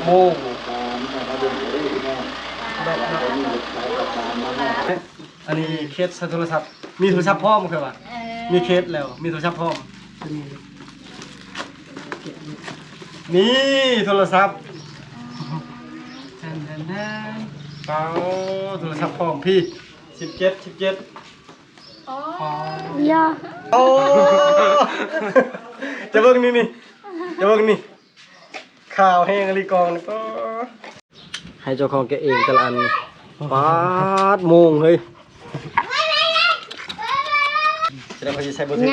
โมงอันนี้เคสโทรศัพท์มีโทรศัพท์พร้อมคือป่ะมีเคสแล้วมีโทรศัพท์พร้อมนี่โทรศัพท์เอาโทรศัพท์พร้อมพี่17อ๋อยาโอ้จะเบิ่งนี่จะเบิ่งนี่ข่าวแห้งอะไรกองนี่ก็ให้เจ้าของแกเองแต่ละอันปาดโมงเฮ้ยจะได้พอจะใช้บทเพลง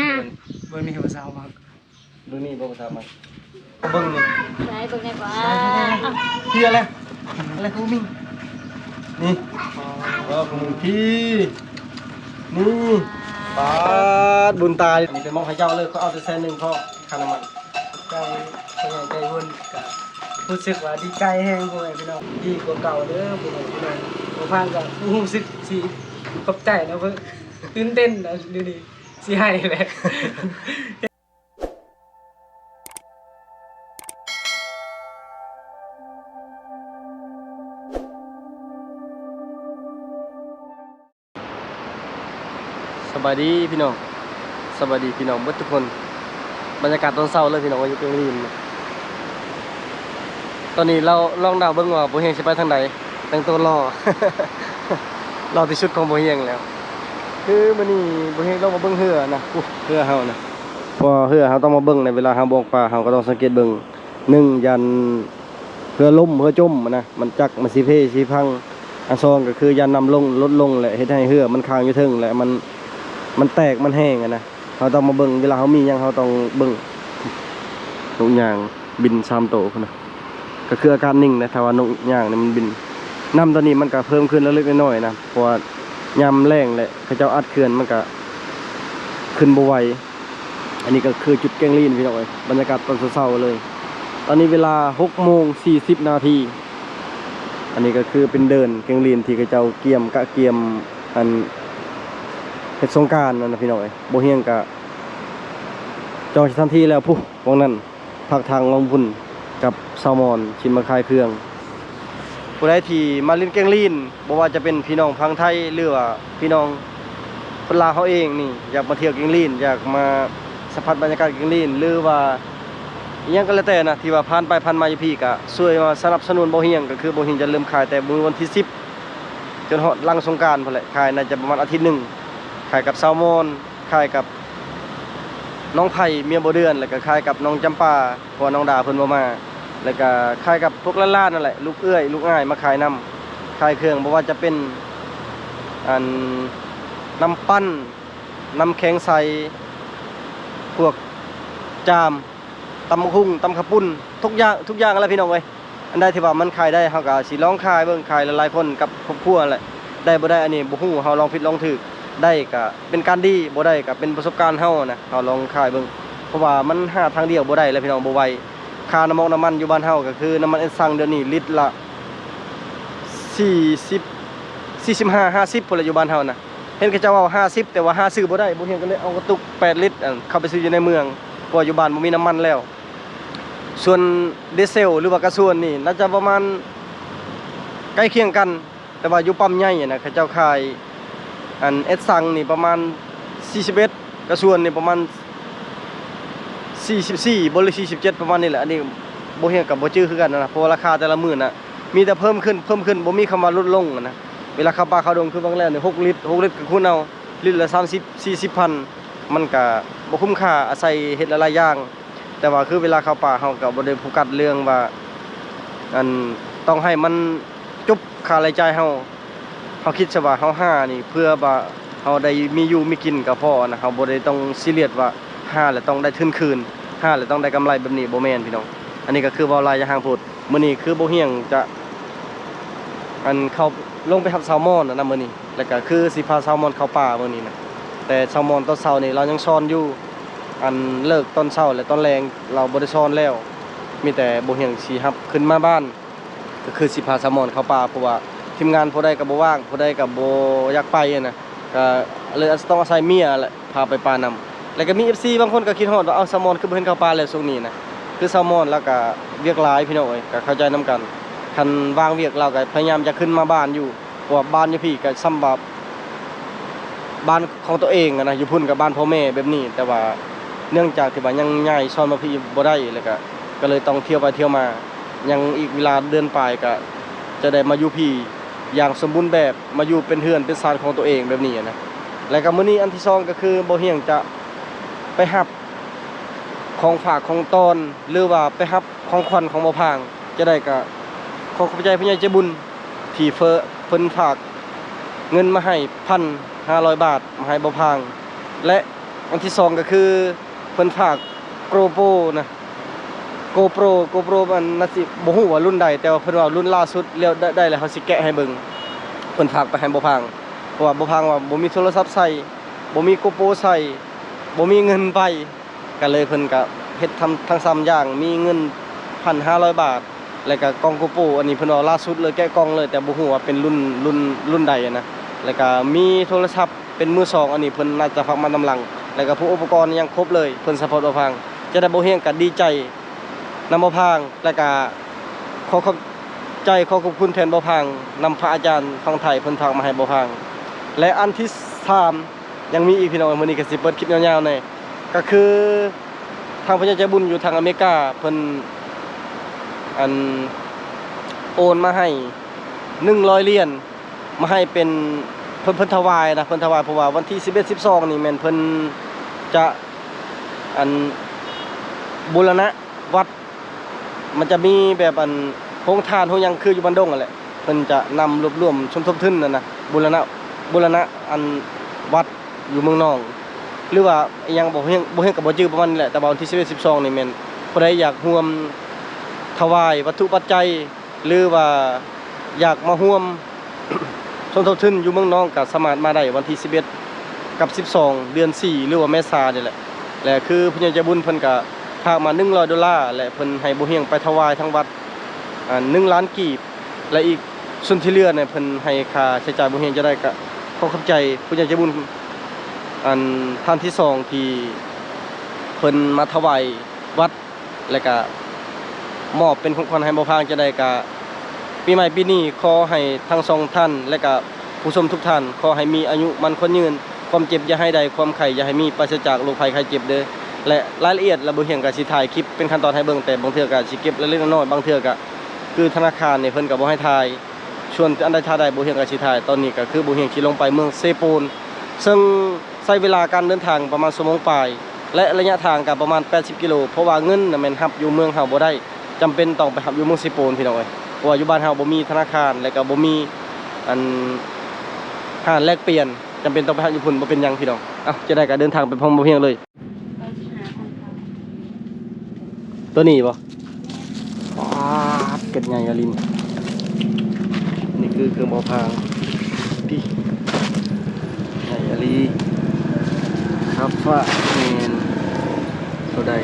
เบิ่งนี่ภาษาบ้างเบิ่งนี่ภาษาบ้างเบิ่งนี่ใช่ตรงไหนวะพี่อะไรกูมิ่งนี่กูมิ่งพี่นี่ปาดบุญตานี่เป็นมองให้เจ้าเลยเขาเอาแต่แสนหนึ่งเพราะค่าน้ำมันใจใจวุ่นกับรู้สึกว่าดีใจแห้งพวกไอ้พี่น้องดีกว่าเก่าเด้อพวกไอ้พี่น้องมาฟังกับรู้สึกสีขอบใจนะเพื่อตื่นเต้นนะดูดิสีให้เลยสบายดีพี่น้องสบายดีพี่น้องเบิดทุกคนบรรยากาศตอนเช้าเลยพี่น้องอยู่เพียงริมตอนนี้เราลองเดาเบิ่งว่าโบเฮียงสิไปทางใดแต่งตัวรอ รอที่ชุดของโบเฮียงแล้วคือมื้อนี้โบเฮียงต้องมาเบิ่งเรือนะเรือเฮานะพอเรือเฮาต้องมาเบิ่งในเวลาเฮาบ่งปลาเฮาก็ต้องสังเกตเบิ่ง1ยันเรือล่มเรือจมนะมันจักมันสิเพสิพังอัน2ก็คือยันนำลงลดลงแหละเฮ็ดให้เรือมันค้างอยู่ถึงแหละมันแตกมันแห้งนะเขาต้องมาเบิ่งเวลาเขามียังเขาต้องเบิ่งนกย่างบิน3 โตนะก็คืออาการนิ่งนะถ้าว่านกย่างนี่มันบินน้ำตอนนี้มันก็เพิ่มขึ้นเล็กๆน้อยๆนะเพราะว่ายามแรงแหละเขาเจ้าอัดเขื่อนมันก็ขึ้นบ่ไหวอันนี้ก็คือจุดแกงลีนพี่น้องเอ้ยบรรยากาศตอนเช้าๆเลยตอนนี้เวลา6:40 นาทีอันนี้ก็คือเป็นเดินแกงลีนที่เขาเจ้าเกี่ยมอันเฮ็ดสงกรานต์นั่นนะพี่น้อยโบเฮียงกะจองทันทีแล้วผู้วงนั้นพักทางลงพุ่นกับแซลมอนชิมมาคายเครื่องผู้ใดที่มาเล่นแกงลีนบ่ว่าจะเป็นพี่น้องพังไทยหรือว่าพี่น้องคนลาวเขาเองนี่อยากมาเที่ยวแกงลีนอยากมาสัมผัสบรรยากาศแกงลีนหรือว่าอีหยังก็แล้วแต่นะที่ว่าผ่านไปผ่านมาอยู่พี่ก็ช่วยมาสนับสนุนโบเฮียงก็คือโบเฮียงจะเริ่มขายแต่มื้อวันที่10จนฮอดหลังสงกรานต์พุ่นแหละขายน่าจะประมาณอาทิตย์นึงขายกับแซลมอนขายกับน้องไผ่เมียโบเดือนแล้วก็ขายกับน้องจำปาพอน้องดาเพิ่นบ่มาแล้วก็ขายกับพวกล้านๆนั่นแหละลูกเอื้อยลูกอ้ายมาขายน้ำขายเครื่องบ่ว่าจะเป็นอันน้ำปั้นน้ำแข็งใสพวกจามตำหุ่งตำขปุ่นทุกอย่างอะไรพี่น้องเอ้ยอันใดที่ว่ามันขายได้เฮาก็สิลองขายเบิ่งขายหลายๆคนกับครอบครัวแหละได้บ่ได้อันนี้บ่ฮู้เฮาลองผิดลองถูกได้ก็เป็นการดีบ่ได้ก็เป็นประสบการณ์เฮานะเฮาลองขายเบิ่งเพราะว่ามันหาทางเดียวบ่ได้แล้วพี่น้องบ่ไหวค่าน้ำมันอยู่บ้านเฮาก็คือน้ำมันสั่งเดี๋ยวนี้ลิตรละ40 45 50พุ่นละอยู่บ้านเฮานะเห็นเขาเจ้าว่า50แต่ว่าหาซื้อบ่ได้บ่เห็นก็เลยเอากระตุก8 ลิตรเข้าไปซื้ออยู่ในเมืองเพราะอยู่บ้านบ่มีน้ำมันแล้วส่วนดีเซลหรือว่ากระส่วนนี่น่าจะประมาณใกล้เคียงกันแต่ว่าอยู่ปั๊มใหญ่นะเขาเจ้าขายอันสั่งนี่ประมาณ41กระส่วนนี่ประมาณ44บ่หรือ47ประมาณนี้แหละอันนี้บ่เฮียงกับบ่จื้อคือกันนะเพราะราคาแต่ละมื้อน่ะมีแต่เพิ่มขึ้นบ่มีคำว่าลดลงนะเวลาเข้าป่าเข้าดงคือบางแล้วนี่6 ลิตรก็คุณเอาลิตรละ30-40 พันมันก็บ่คุ้มค่าอาศัยเฮ็ดหลายๆอย่างแต่ว่าคือเวลาเข้าป่าเฮาก็บ่ได้โฟกัสเรื่องว่าอันต้องให้มันจบค่ารายจ่ายเฮาคิดซะว่าเฮาหานี่เพื่อว่าเฮาได้มีอยู่มีกินก็พอนะเฮาบ่ได้ต้องซีเรียสว่าหาแล้วต้องได้ทุนคืนหาแล้วต้องได้กำไรแบบนี้บ่แม่นพี่น้องอันนี้ก็คือเว้าลายอย่างห่างโพดมื้อนี้คือบ่เฮียงจะอันเข้าลงไปหับแซลมอนนะมื้อนี้แล้วก็คือสิพาแซลมอนเข้าป่ามื้อนี้นะแต่แซลมอนตอนเช้านี่เรายังซ่อนอยู่อันเลิกตอนเช้าและตอนแรงเราบ่ได้ซ่อนแล้วมีแต่บ่เฮียงสิรับขึ้นมาบ้านก็คือสิพาแซลมอนเข้าป่าเพราะว่าทีมงานผู้ใดก็บ่ว่างผู้ใดก็บ่อยากไปนะก็เลยต้องอาศัยเมียแหละพาไปป่านำแล้วก็มี FC บางคนก็คิดฮอดว่าเอาแซลมอนคือบ่เห็นเข้าป่าแล้วช่วงนี้นะ คือแซลมอนแล้วก็เวียกหลายพี่น้องเอ้ยก็เข้าใจนํกันคันวางเวียกเราก็พยายามจะขึ้นมาบ้านอยู่เพราะว่าบ้านอยู่พี่ก็ซ้ำแบบบ้านของตัวเองอะนะอยู่พุ่นกับบ้านพ่อแม่แบบนี้แต่ว่าเนื่องจากที่ว่ายังย้ายซ่อนมาพี่บ่ได้แล้วก็เลยต้องเที่ยวไปเที่ยวมายังอีกเวลาเดือนปลายก็จะได้มาอยู่พี่อย่างสมบูรณ์แบบมาอยู่เป็นเฮือนเป็นศาลของตัวเองแบบนี้นะแล้วก็มื้อนี้อันที่สองก็คือบ่เฮียงจะไปรับ ของฝากของตอนหรือว่าไปรับของขวัญของบ่พางจะได้ก็ขอขอบใจผู้ใหญ่ใจบุญที่เพิ่นฝากเงินมาให้ 1,500 บาทมาให้บ่พางและอันที่สองก็คือเพิ่นฝาก GoPro นะ GoPro มันน่าสิบ่ฮู้ว่ารุ่นใดแต่ว่าเพิ่นว่ารุ่นล่าสุดแล้วได้แล้วเขาสิแกะให้เบิ่งเพิ่นฝากไปให้บ่พางเพราะว่าบ่พางว่าบ่มีโทรศัพท์ใช้บ่มี GoPro ใช้บ่มีเงินไปก็เลยเพิ่นก็เฮ็ดทำทั้ง3อย่างมีเงิน 1,500 บาทแล้วก็กล้อง GoPro อันนี้เพิ่นว่าล่าสุดเลยแกะกล้องเลยแต่บ่ฮู้ว่าเป็นรุ่นใดนะแล้วก็มีโทรศัพท์เป็นมือสองอันนี้เพิ่นน่าจะฝากมานำหลังแล้วก็พวกอุปกรณ์ยังครบเลยเพิ่นซัพพอร์ตบ่พางจะได้บ่เฮียงก็ดีใจนำบ่พางแล้วก็ขอขอบใจขอขอบคุณแทนบ่พางนำพระอาจารย์ฟังไทยเพิ่นฝากมาให้บ่พางและอันที่3ยังมีอีกพี่น้องมื้อนี้ก็สิเปิดคลิปยาวๆหน่อยก็คือทางพระเจ้าใจบุญอยู่ทางอเมริกาเพิ่นโอนมาให้100เหรียญมาให้เป็นเพิ่นถวายนะเพิ่นถวายเพราะว่าวันที่11 12นี่แม่นเพิ่นจะบูรณะวัดมันจะมีแบบโรงทานโรงหยังคืออยู่บ้านดงนั่นแหละเพิ่นจะนำรวบรวมชมทบทุนนั่นนะบูรณะวัดอยู่เมืองนอกหรือว่ายังบ่เฮ็ดก็บ่จื้อประมาณนี้แหละแต่ว่าวันที่11 12นี่แม่นผู้ใดอยากร่วมถวายวัตถุปัจจัยหรือว่าอยากมาร่วม ชมทบทุนอยู่เมืองนอกก็สามารถมาได้วันที่11กับ12เดือน4หรือว่าเมษายนนี่แหละและคือผู้ใหญ่ใจบุญเพิ่นก็ฝากมา$100และเพิ่นให้บ่เฮียงไปถวายทั้งวัด1ล้านกีบและอีกส่วนที่เหลือเนี่ยเพิ่นให้ค่าใช้จ่ายบ่เฮียงจะได้ก็ขอขอบใจผู้ใหญ่ใจบุญท่านที่2ที่เพิ่นมาถวายวัดและก็มอบเป็นของขวัญให้บ่พางจะได้ก็ปีใหม่ปีนี้ขอให้ทั้งสองท่านและก็ผู้ชมทุกท่านขอให้มีอายุมั่นขวัญยืนความเจ็บอย่าให้ใดความไข้อย่าให้มีปราศจากโรคภัยไข้เจ็บเด้อและรายละเอียดและบ่เฮียงก็สิถ่ายคลิปเป็นขั้นตอนให้เบิ่งแต่บางเทื่อก็สิเก็บเล็กๆน้อยๆบางเทื่อก็คือธนาคารนี่เพิ่นก็บ่ให้ถ่ายส่วนอันใดถ่ายได้บ่เฮียงก็สิถ่ายตอนนี้ก็คือบ่เฮียงสิลงไปเมืองเซโปนซึ่งใช้เวลาการเดินทางประมาณชั่วโมงปลายและระยะทางก็ประมาณ80กิโลเพราะว่าเงินน่ะแม่นรับอยู่เมืองเฮาบ่ได้จำเป็นต้องไปรับอยู่เมืองเซโปนพี่น้องเอ้ยเพราะว่าอยู่บ้านเฮาบ่มีธนาคารและก็บ่มีห้างแลกเปลี่ยนจำเป็นต้องไปรับอยู่พุ่นบ่เป็นหยังพี่น้องเอ้าจะได้ก็เดินทางไปพร้อมบ่เฮียงเลยตัวนี้บ่เกิดไงอะลินนี่คือเครื่องบ่อพางพี่ไงอะลีครับว่าแมนตัวใด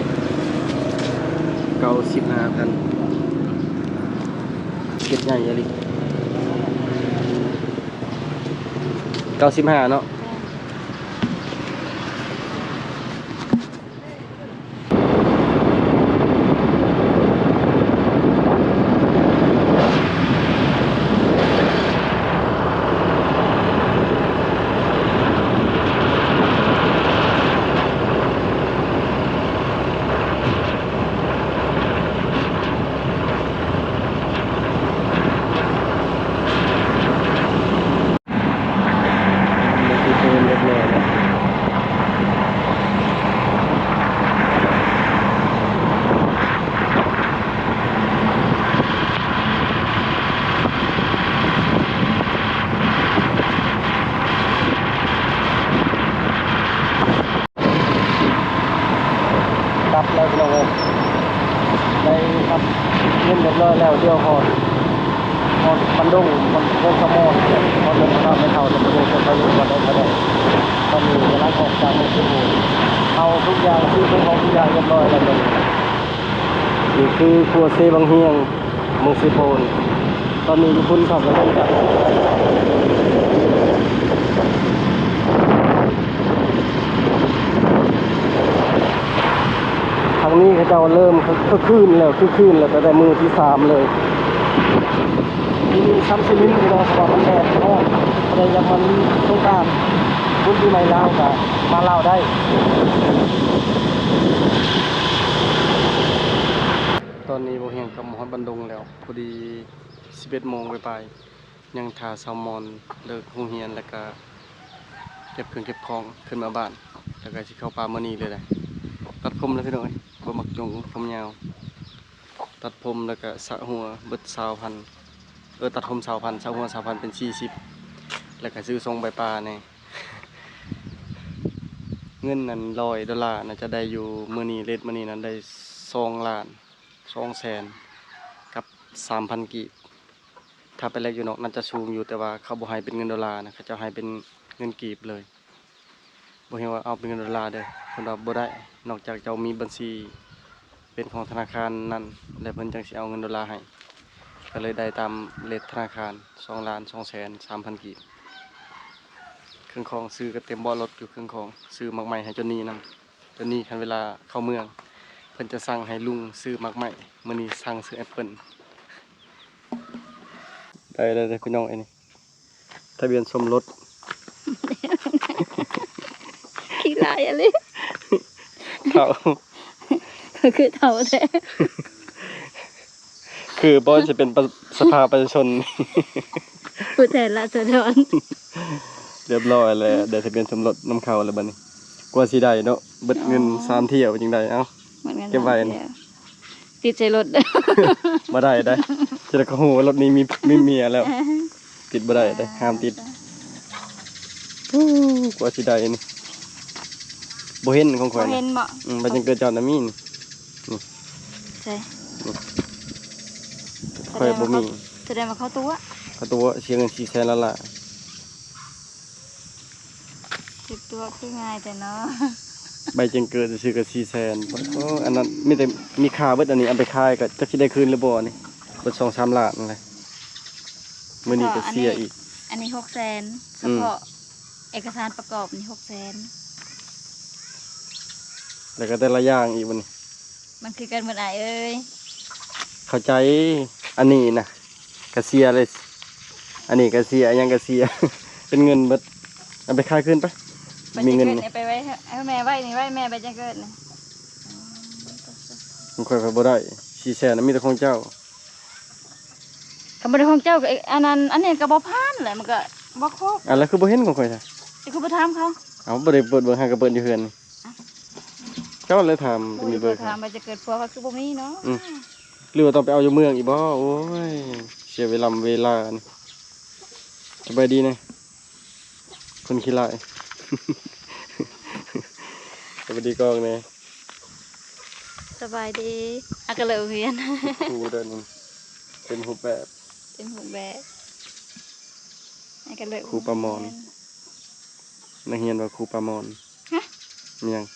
95,000เกิดไงอะลี95เนาะแล้วพี่น้องเอ้ยได้ครับเงินเรียบร้อยแล้วเดี๋ยวหอดปันดุงมันเริ่มขโมยพอเดินทางไปเท่าจะไปดูคนไปดูกันได้ก็ได้ตอนนี้เวลาออกจากเมืองสิโปนเอาทุกอย่างที่เป็นของทุกอย่างเรียบร้อยแล้วนี่คือครัวเซบังเฮียงเมืองสิโปนตอนนี้อยู่พุ่นขับแล้วก็จะทาง งนี้เขาเจ้าเริ่มคือคลื่นแล้วแต่ได้มือที่3เลยมีซ้ำซีมินที่เราสอบมันแดดเพราะอะไรยังมันต้องการรุ่นที่ไม่เล่ากับมาเล่าได้ตอนนี้โบเฮียงกับมอดบันดงแล้วพอดี11 โมงไปยังทาแซลมอนเลิกโรงเรียนแล้วก็เก็บเครื่องเก็บของขึ้นมาบ้านแล้วก็สิเข้าป่ามื้อนี้เลยแหละตัดผมแล้วพี่น้อยบ่มักจงผมยาวตัดผมแล้วก็สระหัวเบิด20,000ตัดผม20,000สระหัว20,000เป็น40แล้วก็ซื้อทรงใบปลาแน่ เงินนั้น$100น่าจะได้อยู่มื้อนี้เรทมื้อนี้นั้นได้2,200,000กับ3,000 กีบถ้าไปแลกอยู่นอกน่าจะสูงอยู่แต่ว่าเขาบ่ให้เป็นเงินดอลลาร์นะเขาจะให้เป็นเงินกีบเลยบ่เห็นว่าเอาเป็นเงินดอลลาร์เด้อเพิ่นว่าบ่ได้นอกจากเจ้ามีบัญชีเป็นของธนาคารนั้นแล้วเพิ่นจังสิเอาเงินดอลลาร์ให้ก็เลยได้ตามเรทธนาคาร2,203,000 กีบเครื่องของซื้อก็เต็มบ่อรถอยู่เครื่องของซื้อมักใหม่ให้จนนี้นำจนนี้คันเวลาเข้าเมืองเพิ่นจะสั่งให้ลุงซื้อมักใหม่มื้อนี้สั่งซื้อแอปเปิ้ลได้พี่น้องไอ้นี่ทะเบียนสมรส ขี้ลายอะไร เท่า คือเท่าแท้ คือบอลจะเป็นสภาประชาชน ผู้แทนราษฎร เรียบร้อยแล้วเดี๋ยวทะเบียนสมรสน้ำเข้าแล้วบัดนี้กว่าสิได้เนาะเบิดเงิน3 เที่ยวจังได๋เอ้าเก็บไว้นี่ ติดใจรถ บ่ได้จะได้ก็ฮู้ว่ารถนี้มีเมียแล้ว ติดบ่ได้ห้ามติดกว่าสิได้นี่บ่เห็นของข่อย เห็นบ่ บัดจังเกิดเจ้าน่ะมีนี่ ใช่ ข่อยบ่มี แสดงว่าเขาตัว เขาตัวเสียเงิน400,000แล้วล่ะ ติดตัวคือง่ายแต่เนาะ ใบจังเกิดซื้อก็400,000อันนั้นมีแต่มีค่าเบิดอันนี้เอาไปขายก็จักสิได้คืนหรือบ่นี่เบิด2-3 ล้านนั่นแหละมื้อนี้ก็เสียอีก อันนี้600,000เฉพาะเอกสารประกอบนี่600,000 แล้วก็แต่ละอย่างอีกบัดนี้ มันคือกันเหมือนไอเอ้ย เข้าใจอันนี้นะก็เสียเลยอันนี้ก็เสียอันยังก็เสีย เป็นเงินเบิดเอาไปขายคืนไปมีเงินนี่ ไปไว้ให้แม่ไว้นี่ไว้แม่ไปจะเกิดนี่ มันค่อยไปบ่ได้400,000น่ะมีแต่ของเจ้า คำบริของเจ้าก็อันนั้นอันนี้ก็บ่ผ่านแหละมันก็บ่ครบ อันแล้วคือบ่เห็นของข่อยซะ จะคือบ่ถามเขา เอาบ่ได้เปิดเบิ่งหาก็เปิดอยู่เฮือนนี่เจ้าเลยถามจะมีเบอร์ ถามว่าจะเกิดผัวเขาคือบ่มีเนาะ หรือว่าต้องไปเอาอยู่เมืองอีกบ่โอ้ยเสียเวลานี่สบายดีนะคนขี้ร้าย สวัสดีกองนี่ สบายดีอะก็เลยเวียน ครูเดินเป็นรูปแบบ เป็นหูแบบอะก็เลย ครูประมอนนักเรียนว่าครูประมอนมีหยัง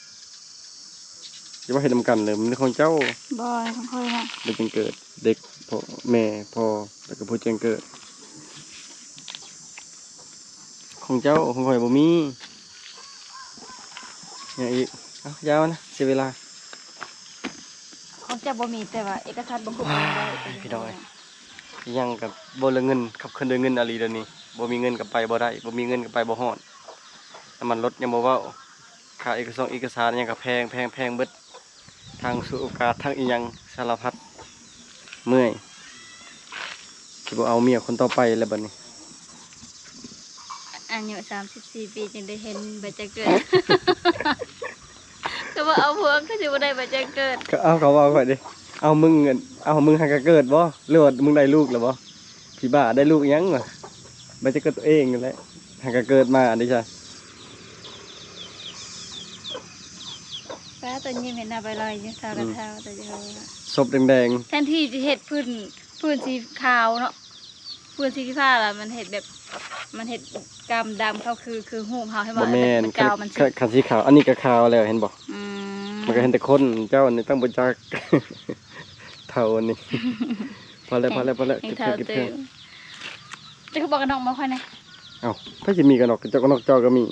อย่าว่าเฮ็ดนำกันเลยมันเป็นของเจ้า บอยของค่อยน่ะ เด็กจึงเกิดเด็กพ่อแม่พ่อแล้วก็ผู้จึงเกิดของเจ้าของข่อยบ่มีอย่างอีกเอ้ายาวนะเสียเวลา ของเจ้าบ่มีแต่ว่าเอกสารบ่ครบได้ พี่น้อยยังกับบ่ละเงินขับเคลื่อนด้วยเงินอะไรเดี๋ยวนี้บ่มีเงินกับไปบ่ได้บ่มีเงินกับไปบ่ฮอดน้ำมันรถยังบ่เว้าค่าเอกสารยังกับแพงเบิดทางสู่โอกาสทางอีหยังสารพัดเมื่อยสิบ่เอาเมียคนต่อไปแล้วบัดนี้ อายุ34 ปีจึงได้เห็นใบจะเกิด ก็ว่าเอาผัวก็สิบ่ได้ใบจะเกิด ก็เอาเขาว่าข่อยดิเอามึงให้ก็เกิดบ่หรือว่ามึงได้ลูกแล้วบ่พี่บ้าได้ลูกยังวะมันจะเกิดตัวเองนั่นแหละให้ก็เกิดมาดิจ้ะ ป้าตัวนี้เห็นหน้าใบลอยอยู่เท้ากระเท้าแต่จะเอา ศพแดง แทนที่จะเห็ดพื้นสีขาวเนาะพื้นสีฟ้าล่ะมันเห็ดแบบมันเห็ดกำดำเขาคือหูเฮาให้ ๆ บ่ บ่แม่น มันกาวมันสิ คันสีขาวอันนี้ก็ขาวแล้วเห็นบ่ อืม มันก็เห็นแต่คนเจ้านี่ต้องบ่จัก เท่าอันนี้ พอแล้ว ให้ เก็บ เท่า เก็บ ตื่นแต่เขาบอกกันน้องมาค่อยนะ เอ้าถ้าสิมีกันออกเจ้าก็นอกเจ้าก็มี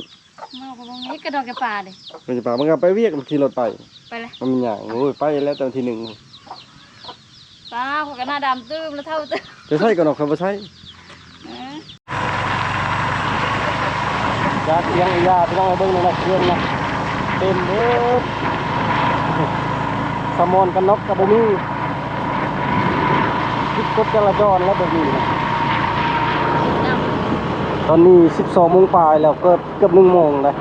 เมากับวงนี้กระดอกกระป่าเลย มันจะป่ามันก็ไปเวียกมันขี่รถไป ไปเลย มันมีอย่างโอ้ยไปแล้วตอนที่หนึ่ง ป้าพวกกันหน้าดำตื้มแล้วเท่าตื้ม จะใช่กันหรอกครับว่าใช่ เออย าเตียงยาที่ต้องให้เบิ้งในเครื่องนะเต็มเบิดสมอนกันน็อกกับบุมี่พิดกฎจราจรแล้วแบบนี้นะตอนนี้ 12 โมงปลายแล้วเกือบ1 โมงเลย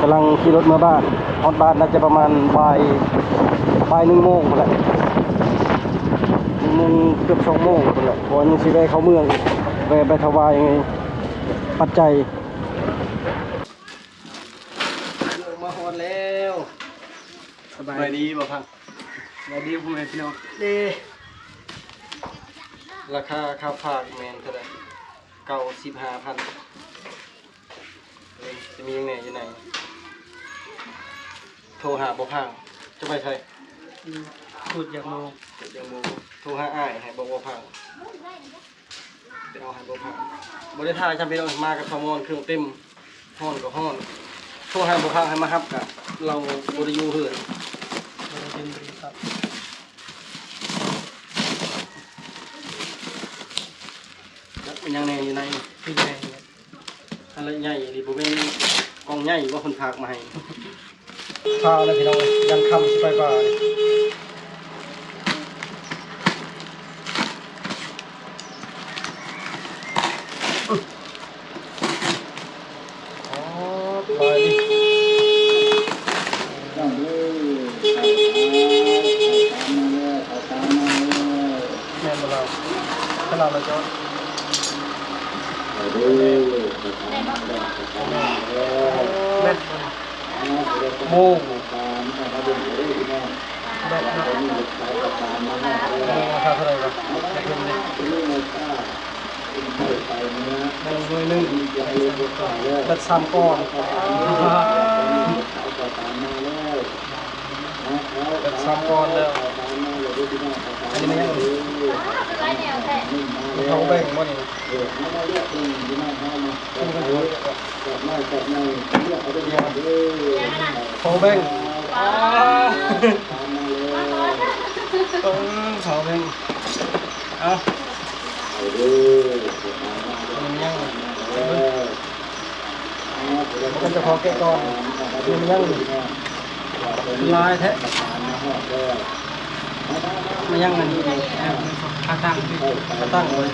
กำลังขี่รถมาบ้านฮอดบ้านน่าจะประมาณบ่าย 1 โมงแหละ1 โมงเกือบ 2 โมงแหละเพราะว่ายังสิได้เข้าเมืองไปถวายไงปัจจัยมาฮอดแล้วสบายดีบ่พังสบายดีพ่อแม่พี่น้องดีราคาค่าฝากแมนเท่าไหร่95,000จะมียังไงอยู่ไหนโทรหาบ่พังจะไปใช่พูดอย่างโมโทรหาอ้ายให้บ่พังไปเอาให้บ่พังบ่ได้ท่าจำเป็นต้องมากับสมอนเครื่องเต็มฮ้อนก็ฮ้อนโทรหาบ่พังให้มารับกะเราบ่ได้อยู่เฮือนแล้วเป็นยังไงอยู่ในเป็นไงอะไรใหญ่นี่บ่เป็นกองใหญ่ว่าคนพากมาให้ข้าวแล้วพี่น้องยันค่ำสิไปป่าไปดิแม่นบ่เราถ้าเราจะแม่นโม่ราคาเท่าไหร่ครับหน่วยหนึ่งบัด3 ก้อนบัด3 ก้อนแล้วอันนี้ไม่ยังเขาแบ่งบ่นี่เขาแบ่งเขาแบ่งเอาอันนี้ยังมันจะพอแกะก่อนอันนี้ยังลายแท้มันยังอันนี้ขาตั้งไว้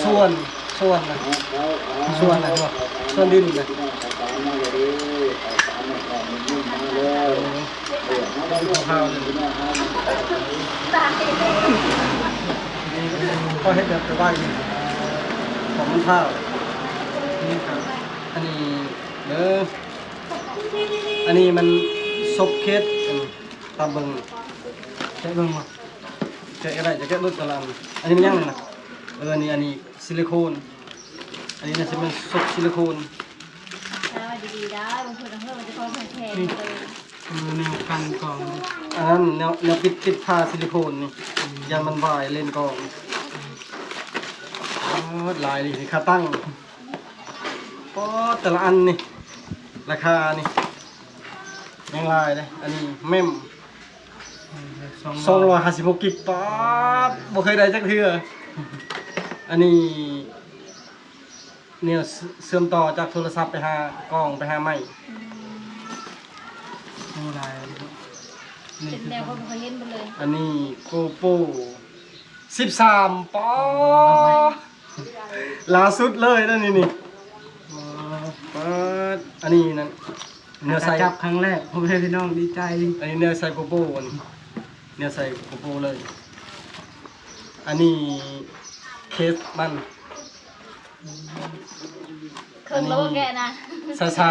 ส่วนนะส่วนดินนะข้าวเลยก็เห็ดแบบไหวของมันข้าวนี่ครับอันนี้อันนี้มันซบเคสตามเบิ้งแกะเบิ้งมาแกะอะไรจะแกะรถกระลำอันนี้มันยังนะอันนี้ซิลิโคนอันนี้น่าจะเป็นซบซิลิโคนดีๆได้บางคนเพิ่มมันจะพอแพงเลยแนวกันกองอันนั้นแนวปิดผ้าซิลิโคนนี่ยันมันวายเล่นกองลายนี่ค่าตั้งก็แต่ละอันนี่ราคานี่ยังลายเลยอันนี้เมม256 กิกป๊าบบ่เคยได้จักเทื่ออันนี้เนี่ยเชื่อมต่อจากโทรศัพท์ไปหากล้องไปหาไม้นี่ลายเป็นแนวก็เคยเห็นไปเลยอันนี้โกโป13ป๊าล่าสุดเลยนั่นนี่อันนี้นั่นเนื้อใส่จับครั้งแรกผมให้พี่น้องดีใจอันนี้เนื้อใส่โกโปอันนี้เนื้อใส่โกโปเลยอันนี้เคสมันเครื่องโลแกนะซาซา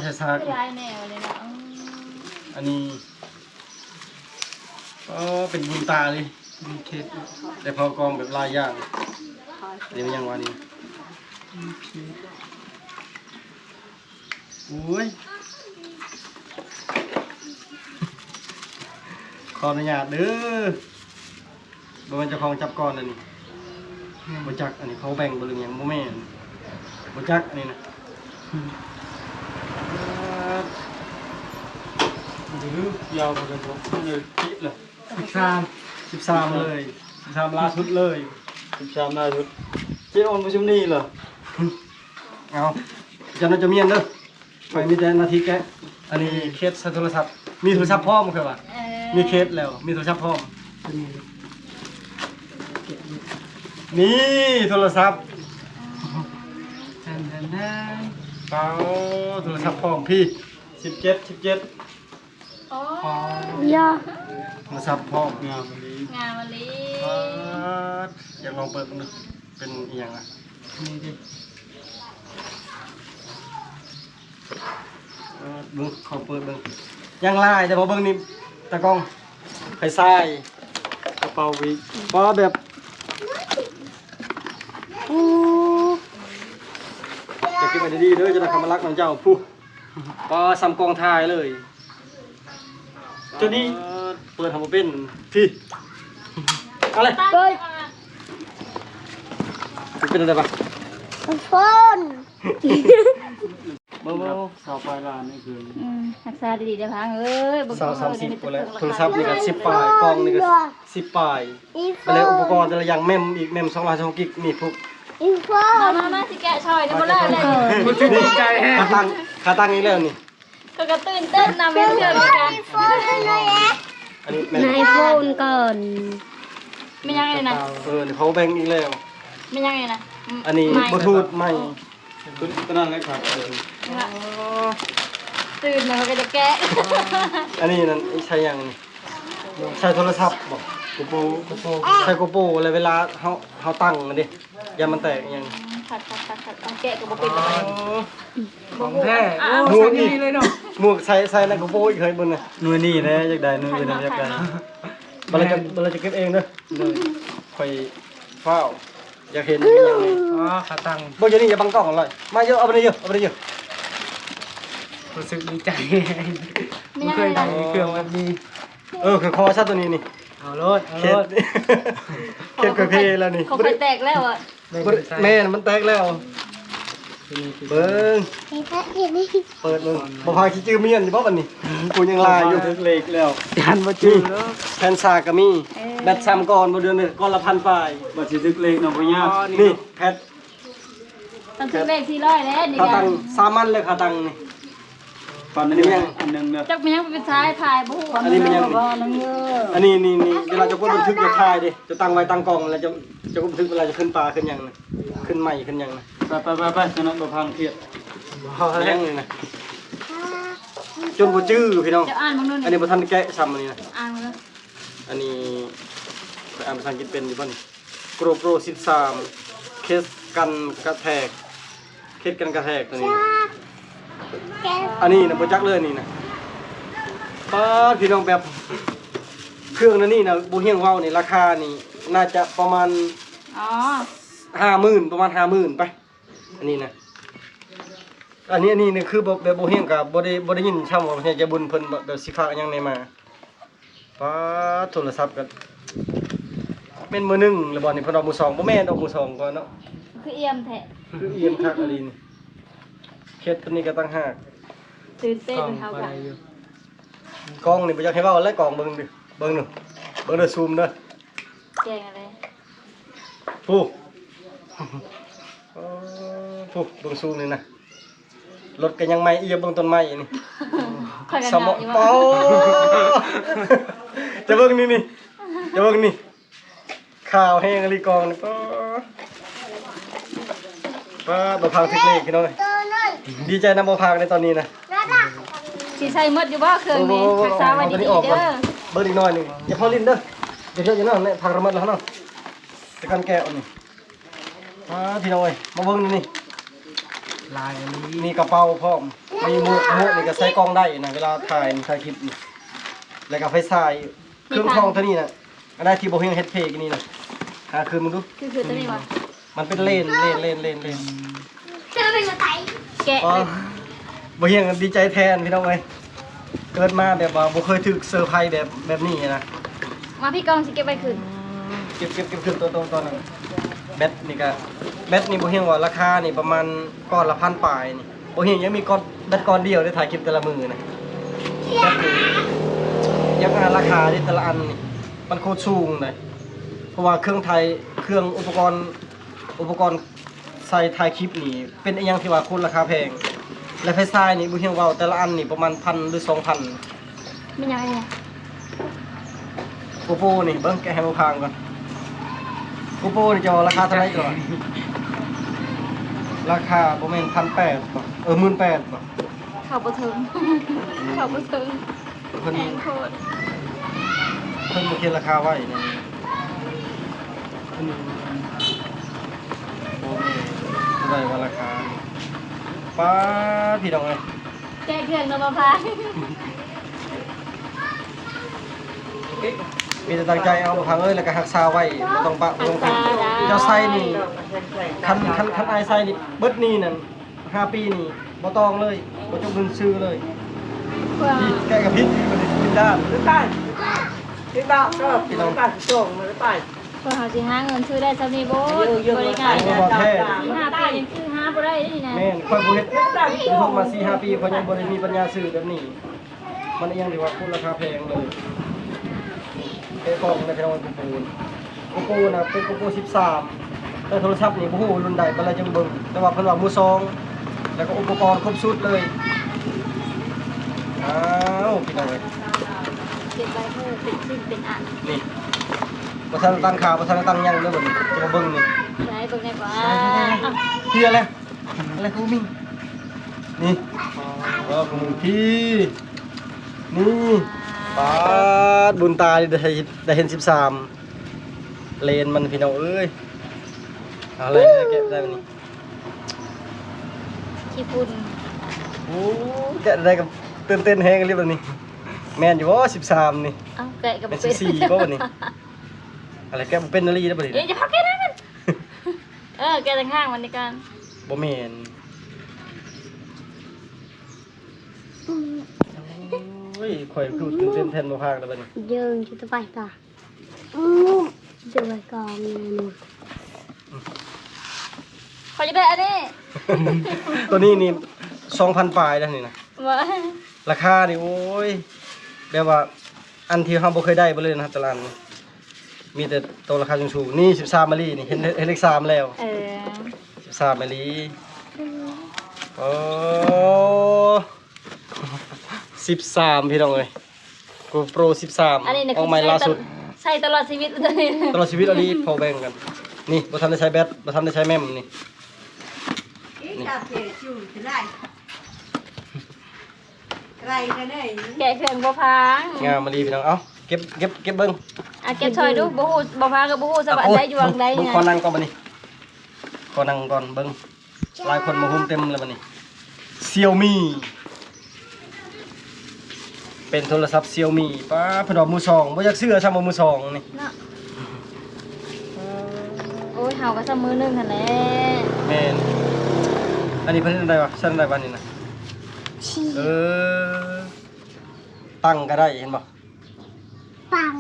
ซาซาลายแนวเลยนะอันนี้ก็เป็นบุญตาเลยมีเคสแต่พอกองแบบลายย่างเดี๋ยวยังวันนี้อุ้ยขออนุญาตเด้อบ่มันจะคลองจับก่อนอันนี้ บ่จักอันนี้เขาแบ่งบ่หรือหยังบ่แม่นบ่จักอันนี้นะดื้อยาวกว่ากันเลยคิดเลย13เลย13ล่าสุดเลย13ล่าสุดเจ๊ออนประชุมนี่เหรอเอาจะน่าจะเมียนเด้อไปมีแต่นาทีแกอันนี้เคสโทรศัพท์มีโทรศัพท์พร้อมคือว่ามีเคสแล้วมีโทรศัพท์พร้อมนี่โทรศัพท์เอาโทรศัพท์พร้อมพี่17 อ๋อ ย่า โทรศัพท์พร้อมงามวันนี้ งามมะลิ อยากลองเปิดดูเป็นอีหยังอ่ะนี่ดิเบิ่งขอเปิดเบิ่งยังลายแต่พอเบิ่งนี่ตะกล้องไข่ทรายกระเป๋าวิเพราะแบบจะเก็บไว้ดีๆเด้อจะได้คำมารักน้องเจ้าผู้ก็ซ้ำกองทายเลยตัวนี้เปิดทำมาเป็นพี่อะไร เฮ้ย เป็นอะไรปะ โฟน เมื่อสาวปลายลานนี่คือ รักษาดีๆได้พังเอ้ย สาว30คนแล้วโทรศัพท์นี่ก็10ปลายกล้องนี่ก็10ปลาย อีโฟ แล้วอุปกร น ณ์แต่ละอย่างแม่มอีกแม่ม200กิกนี่พวก อีโฟ มาสิแกะชอยได้บ่ได้เลย นี่ขาตั้งอีกแล้วนี่ ก็กระตื่นเต้นนำเพื่อนๆกัน อีโฟนเลยแหละ อันนี้แม่ นายโฟนก่อน ไม่ยังไงนะ เขาแบ่งอีกแล้ว ไม่ยังไงนะ อันนี้บลูทูธไม่ตัวนั้นเลยครับ ตื่นมาเขาก็จะแกะ อันนี้นั่นใช้ยังนี่ใช้โทรศัพท์บอกโกโปใช้โกโปอะไรเวลาเขาตั้งมันดิอย่ามันแตกยัง ขัดเอาแกะกับบ่เป็นอะไร ของแท้หมวกนี่เลยเนาะหมวกใส่ในโกโปอีกเคยบนน่ะหน่วยนี่นะอยากได้หน่วยเป็นอยากได้บัดเราจะเก็บเองเด้อค่อยเฝ้าอยากเห็นอย่างนี้ขาตั้งบ่อยู่นี่อย่าบังกล้องเลยมาเยอะเอาไปเยอะรู้สึกดีใจ ไม่ยังไงนะ เครื่องมันมีคือคอชาตัวนี้นี่เอารถเคสเคสเพแล้วนี่ เขาเคยแตกแล้วอ่ะ แม่มันแตกแล้วเบิ้ง อีโฟนอย่างนี้ เปิดมึงบ่พาขี้จื้อเมียนอยู่บ่บัดนี้กูยังลายอยู่เล็กแล้วยันบ่จื้อแผ่นซาก็มีแบตซ้ำก่อนบ่เดือนนึงก่อนละ1,000ปลายบ่สิตึกเล็กเนาะบ่ยากนี่แพท ต้องซื้อเลข400แล้วนี่ ขา กั ตั น งสามันเลยขาตังนี่ตอนนี้ยังอันนึงเด้อ จักมันยังเป็นซ้ายถ่ายบ่ฮู้ อันนี้มันยังอันนี้นี่เวลาจะกดบันทึกจะถ่ายดิจะตั้งไว้ตั้งกล้องแล้วจะกดบันทึกเวลาจะขึ้นปลาขึ้นยังนะขึ้นใหม่ขึ้นยังนะไปจะนอนบ่พังเครียดยังเลยนะจนบ่จื้อพี่น้อง จะอ่านบ่นู่น อันนี้บ่ทันได้แกะซ้ำอันนี้นะ อ่านบ่ อันนี้ไปอ่านภาษาอังกฤษเป็นอยู่ป่ะนี่ GoPro 13เคสกันกระแทกเคสกันกระแทกตัวนี้นะ แก อันนี้นะบ่จักเลยนี่นะป้าดพี่น้องแบบเครื่องนั้นนี่นะบ่เฮียงเว้านี่ราคานี่น่าจะประมาณ อ๋อ 50,000ประมาณ 50,000ไปอันนี้นะอันนี้นี่คือแบบบ่เฮียงกับบ่ได้ยินช่ำว่าจะบุญเพิ่นแบบสิฝากอิหยังในมาป้าดโทรศัพท์ก็แม่นมือหนึ่งหรือบ่นี่เพิ่นเอามือสองบ่แม่นเอามือสองก่อนเนาะ คือเอี่ยมแท้ คือเอียมคักอลีนี่เคสตัวนี้ก็ตั้งหาก ตื่นเต้นเขากัน กล้องนี่บ่อยากให้เว้าแล้วกล้องเบิ่งดิเบิ่งเด้อซูมเด้อ แกงอะไร ผู้ผู้เบิ่งซูมนี่นะรถก็ยังใหม่เอียบเบิ่งต้นไม้นี่ ค่อยกัน สม หนั อก อยู่ โอ้ ว่า จะเบิ่งนี่จะเบิ่งนี่ข่าวแห้งอลีกองนี่ป้าบ่พังทึกเลขพี่น้องเอ้ย ตัวนั่น ดีใจนำบ่พังในตอนนี้นะ น่ารัก สิใส่หมดอยู่บ่เครื่องนี้รักษาไว้ดีๆเด้อ เบิร์ดอีกหน่อยหนึงอย่าพอลิ้นเด้อเดี๋ยวเดี๋ยวนั่นเนี่ยพังระมัดแล้วเนาะแต่กันแกะเอานี่พี่น้องเอ้ยมาเบิ่งนี่ลายอันนี้มีกระเป๋าพร้อมมีหมวกนี่ก็ใส่กล้องได้นะเวลาถ่ายคลิปนี่แล้วก็ไฟฉายเครื่องทองเท่านี้น่ะอันนั้นที่บ่เฮงเฮ็ดเพลงนี่น่ะหาคืนมึงดู คือตัวนี้ว่ะ มันเป็นเลน เธอเป็นอะไร แกะ อ๋อบ่เฮงดีใจแทนพี่น้องเอ้ยเกิดมาแบบว่าบ่เคยถูกเซอร์ไพรส์แบบนี้นะ มาพี่กองสิเก็บไว้คืน เก็บขึ้นตัวนั้น แบตนี่ก็แบตนี่บ่เฮียงว่าราคานี่ประมาณก้อนละพันปลายนี่บ่เฮียงยังมีก้อนแบตก้อนเดียวได้ถ่ายคลิปแต่ละมือนะแบตนี่ยังราคาที่แต่ละอันนี่มันโคตรสูงเลยเพราะว่าเครื่องไทยเครื่องอุปกรณ์ใส่ถ่ายคลิปนี่เป็นอีหยังที่ว่าคุณราคาแพงและไฟซ้ายนี่บ่เฮียงว่าแต่ละอันนี่ประมาณ1,000หรือ 2,000 ไม่ยังไงเนี่ย โกโปนี่เบิ่งแกะให้บ่พังก่อนโกโปนี่จะราคาเท่าไหร่ก่อนราคาประมาณ1,800บ่18,000บ่ เขาบ่ถึงเขาบ่ถึง เพิ่น แพงโคตร บ่เขียนราคาไว้นี่เพิ่นโอ้แม่เท่าไหร่ว่าราคาป้าดพี่น้องเอ้ย แกะเครื่องนมพา มีแต่ตั้งใจเอาบ่พังเอ้ยแล้วก็รักษาไว้บ่ต้องปะบ่ต้องทิ้งเจ้าไส้นี่คันอายไส้นี่เบิดนี่นั่น5 ปีนี่บ่ต้องเลยบ่จงเงินซื้อเลย เพื่อ พี่แกกับพิษมันเป็นด้าน Cái tay cái đạo đó thì nó cả chuồng mà cái tay เพื่อเขาสิหาเงินซื้อได้ซ้ำนี่บ่บริการ5 ปียังซื้อหาบ่ได้นี่นะ แม่นค่อยบ่เฮ็ดอยู่ทุกมา 4-5 ปีค่อยยังบ่ได้มีปัญญาซื้อแบบนี้ มันยังดีว่าคุณราคาแพงเลยไอ้กล่องในพี่น้องโกโก้น่ะเป็นโกโก้13แต่โทรศัพท์นี่บ่ฮู้รุ่นใดก็เลยจังเบิ่งแต่ว่าเพิ่นว่ามือ2แล้วก็อุปกรณ์ครบชุดเลยอ้าวพี่น้องเอ้ย เก็บไว้เพื่อเป็นชิ้นเป็นอัน นี่บ่ทันตั้งค่าบ่ทันตั้งหยังเลยบัดนี้จะมาเบิ่งนี่ ได้เบิ่งได้กว่า เฮียอะไรอะไรกูมิงนี่กูมิงพี่นี่ปาดบุญตาได้เห็น13เลนมันพี่น้องเอ้ยอะไรแกะได้มันนี่ ขี้ฝุ่น โอ้แกะได้กับตื่นเต้นแฮงกันเลยแบบนี้แม่นอยู่ว่า13นี่ เอ้าแกะก็บ่ เป็น เป็น 14บ่บัดนี้อะไรแกะบ่เป็นนาลีได้บัดนี้ เดี๋ยวจะพักแกะนั่นแกะทางข้างมันนี่กัน บ่แม่นโอ้ยข่อยคือตื่นเต้นแทนบ่พากแล้วบัดนี้ Dương cho tôi bay cả Cho bay còn nè ขอจะได้อันนี้ ตัวนี้นี่ 2,000 ปลายแล้วนี่นะ ว่า ราคานี่โอ้ยแบบว่าอันที่เฮาบ่เคยได้บ่เลยนะครับตลาดนี้มีแต่ตัวราคาสูงๆนี่13มะลินี่เห็นเลข3แล้ว13มะลิโอ้13พี่น้องเอ้ย GoPro 13 อันนี้เนี่ย ออกใหม่ล่าสุด ใส่ตลอดชีวิตเลย ตลอดชีวิตเอาดีพอแบ่งกัน นี่บ่ทันได้ใช้แบตบ่ทันได้ใช้แม่มนี่ cái cà phê chịu thế này cái này แกะเครื่องบ่พัง งามมะลิพี่น้องเอ้าเก็บเบิ่ง เก็บซอยดูบ่ฮู้บ่พังก็บ่ฮู้สวัสดิ์ได้อยู่วังใด เบิ่ง ไง ขอนั่งก่อนบัดนี้ขอนั่งก่อนเบิ่งหลายคนมาหุ้มเต็มแล้วบัดนี้ Xiaomi เป็นโทรศัพท์ Xiaomi ป้าเพิ่นว่ามือสองบ่อยากซื้อซ้ำว่ามือสองนี่ เนาะโอ้ยเฮาก็ซ้ำมือนึงหั่นแหละ แม่นอันนี้เพิ่นได้บ่ซั่นได้บ่นี่นะเออตั้งก็ได้เห็นบ่ Bằng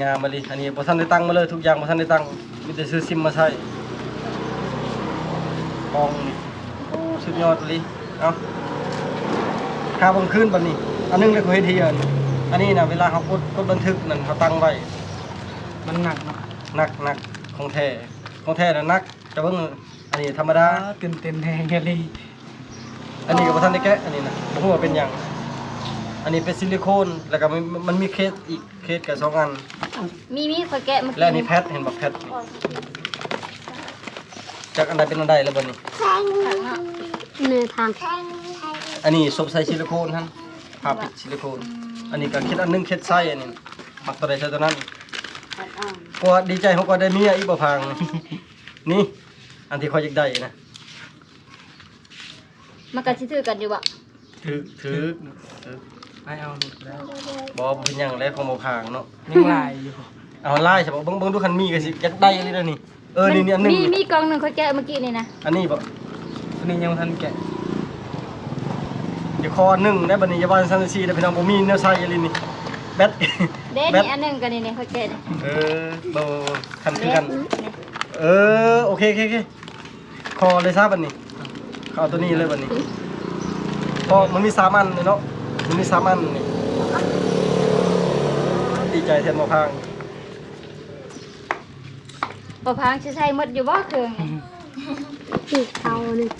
งามมาดิอันนี้บ่ทันได้ตั้งมาเลยทุกอย่างบ่ทันได้ตั้งมีแต่ซื้อซิมมาใช้กองนี่โอ้สุดยอดเลยเอ้าค่าบังคืนบัดนี้อันนึงเลยกูเฮ็ดเฮียนอันนี้น่ะเวลาเขากดบันทึกนั่นเขาตั้งไว้มันหนักหนักของแท้น่ะหนักจะเบิ่งอันนี้ธรรมดาเต้นแฮงแฮลี่อันนี้ก็บ่ทันได้แกะอันนี้น่ะบ่ฮู้ว่าเป็นหยังอันนี้เป็นซิลิโคนแล้วก็มันมีเคสอีกเคสกับ2อัน มีขอยแกะเมื่อ และ กี้ อันนี้แพทเห็นบอกแพทจากอันใดเป็นอันใดแล้วบนนี้ Nè thằng อันนี้ซบใส่ซิลิโคนท่านผ้าปิดซิลิโคน อันนี้ก็เคสอันหนึงเคสไส้อันนี้มักตัวใดใส่ตัวนั้นก็ดีใจเขาก็ได้เมียอีกบ่พัง นี่อันที่เขาอยากได้นะ มันก็สิถือกันอยู่บ่ ถือให้เอาบ่เป็นหยังแล้วของบ่พังเนาะ ยังลายอยู่ เอาไล่ใช่บ่เบิ่งดูคันมีก็สิอยากได้เลยเด้อนี่นี่อันหนึง มีกล่องหนึงขอยแกะเมื่อกี้นี่นะ อันนี้บ่ อันนี้ยังทันแกะ เดี๋ยวคอหนึ่งได้บัดนี้อย่าว่าซั่นซี่เด้อพี่น้องบ่มีแนวใส่อีหลีนี่ แบต เด้ แบต นี่อันหนึงก็นี่ค่อยแกะนี่ บ่คันคือกัน นี่ โอเคคอเลยซะบัดนี้เขาเอาตัวนี้เลยบัดนี้พอมันมี3อันเลยเนาะมันมี3อันนี่ดีใจแทนบ่พัง บ่พังสิใช้หมดอยู่บ่เครื่องนี่ ที่เขาเนี่ย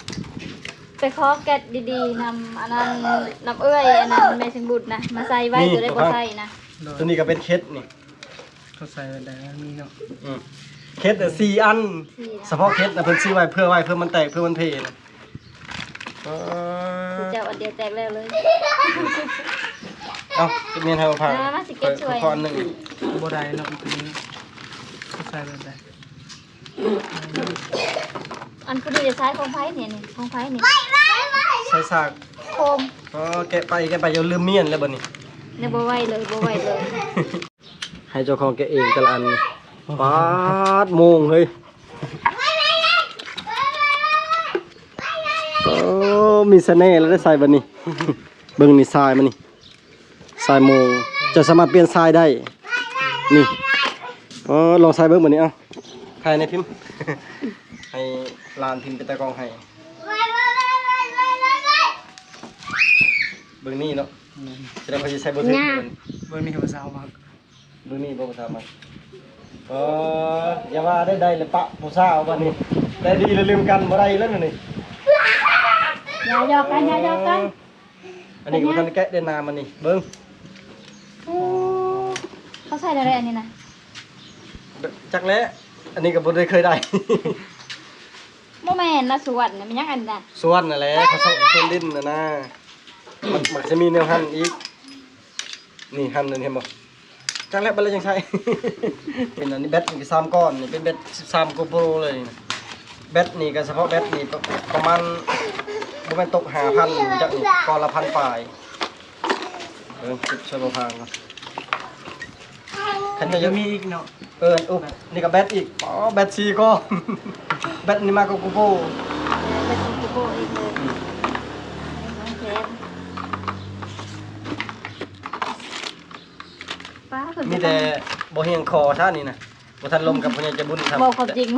ไปขอแกะดีๆนำอันนั้นนำเอื้อยอันนั้นแม่ชิงบุตรนะมาใส่ไว้จะได้บ่ใส่นะ ตัวนี้ก็เป็นเคสนี่ เขาใส่ได้นี่เนาะ เคส4อันเฉพาะเคสน่ะเพิ่นซื้อไว้เพื่อมันแตกเพื่อมันเพนะ คือเจ้าอันเดียวแตกแล้วเลย เอ้าจะมีให้บ่พัง มาสิเก็บช่วย ขออันหนึง บ่ได้เนาะตัวนี้เขาใส่ได้ อันผู้ดีจะใช้ของไผ่เนี่ยนี่ของไผ่นี่ ใส่ซาก โคม แกะไปอย่าลืมเมียนแล้วบัดนี้ เนี่ยบ่ไหวเลยบ่ไหวเลย ให้เจ้าของแกะเองแต่ละอันปาดโมงเฮ้ยมีเสน่ห์แล้วได้ใส่บัดนี้ เบิ่งนี่ทรายมันนี่ทรายโมงจะสามารถเปลี่ยนทรายได้นี่ลองใส่เบิ่งบัดนี้เอ้าใครในพิมพ์ ให้ลานพิมพ์เป็นตากล้องให้เบิ่งนี่เนาะแสดงว่าสิใช้บ่ถึงเพิ่น เบิ่งนี่เขาสาวมาก ดูนี่บ่ทำมันอย่าว่าได้เลยปะผู้สาววันนี้ได้ดีแล้วลืมกันบ่ได้แล้วนี่ อย่าหยอกกันอย่าหยอกกัน อันนี้ก็ทันแกะได้นามันนี่เบิ่ง เขาใส่อะไรอันนี้นะ จักแล้วอันนี้ก็บ่ได้เคยได้ บ่แม่นนะสวนน่ะมันยังอันน่ะ ส่วนนั่นแหละเขาส่งส่วนดินน่ะนะมันจะมีแนวหั่นอีกนี่หั่นนั่นเห็นบ่จักแล้วบ่เลยจังใช้ เป็นอันนี้แบตนี่3ก้อนนี่เป็นแบต13 GoPro เลยนะแบตนี่ก็เฉพาะแบตนี่ประมาณบ่แม่นตก 5,000 จักก้อนละ1,000ปลายคิดช่วยบ่พังเนาะคันจะ จะมีอีกเนาะ นี่ก็แบตอีกแบต4ก้อน แบตนี่มากับ GoPro เป็นของกูโบอีกเลยของแถมป้าเพิ่น มีแต่บ่เฮียงคอท่านี่นะบ่ทันลมกับพญาจะบุญครับ บอกความจริง